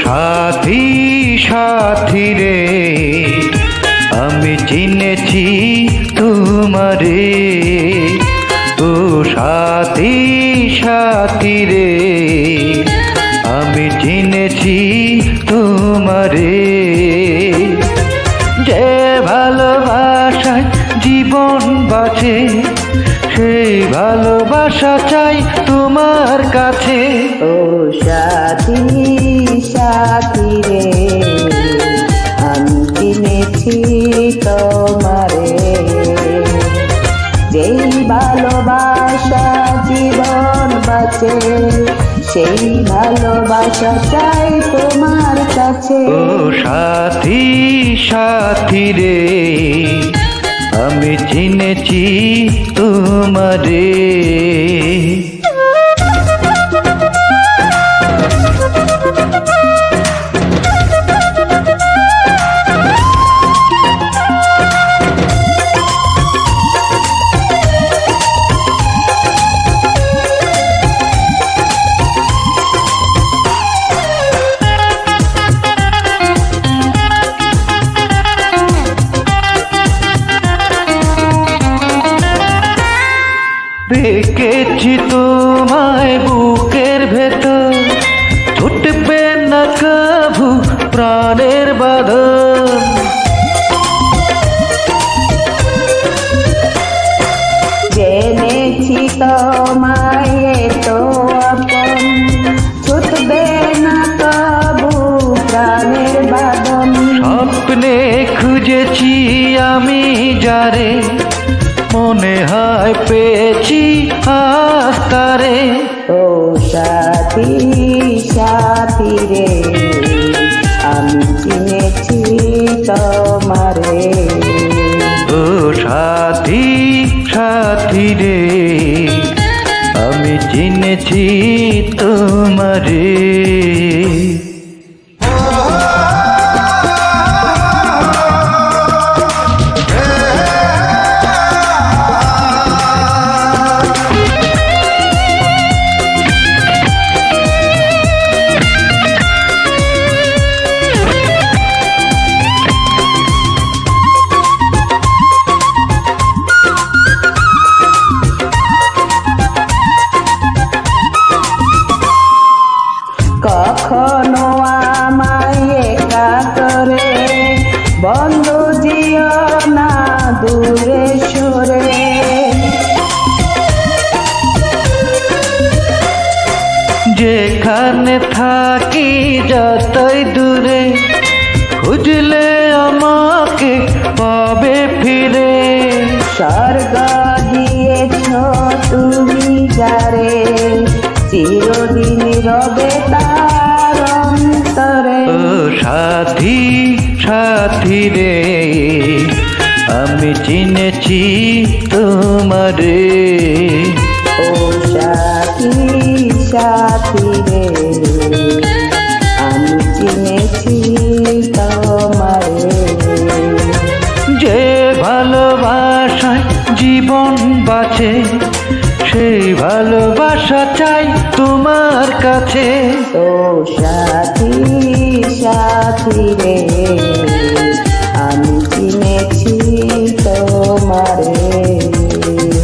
সাথী সাথী রে আমি চিনেছি তোমারে। ও সাথী সাথী রে আমি চিনেছি তোমারে। যে ভালোবাসায় জীবন বাঁচে সেই ভালোবাসা চাই তোমার কাছে। ও সাথী সাথী রে আমি চিনেছি তোমারে। যেই ভালোবাসা জীবন বাঁচে সেই ভালোবাসা চাই তোমার কাছে। ও সাথী সাথী রে আমি চিনেছি তোমারে। রেখেছি তোমায় বুকের ভেতর ছুটবে না কাবু প্রাণের বাঁধন। জেনেছি তোমায় তো আপন ছুটবে না কাবু প্রাণের বাঁধন। স্বপ্নে খুঁজেছি আমি যারে মনে হয় পেয়েছি আজ তারে। ও সাথী সাথী রে আমি চিনেছি তোমারে। ও সাথী সাথী রে আমি চিনেছি তোমারে। কখনো আমায় একা করে বন্ধু দিও না দূরে সরে। যেখানে থাকি যতই দূরে খুঁজলে আমাকে পাবে ফিরে। স্বর্গ দিয়েছ তুমি যারে চিরদিন রবে তার অন্তরে। ও সাথী সাথী রে আমি চিনেছি তোমারে। ও সাথী সাথী রে আমি চিনেছি তোমারে। যে ভালোবাসায় জীবন বাঁচে সেই ভালোবাসা চাই তোমার কাছে। ও সাথী সাথী রে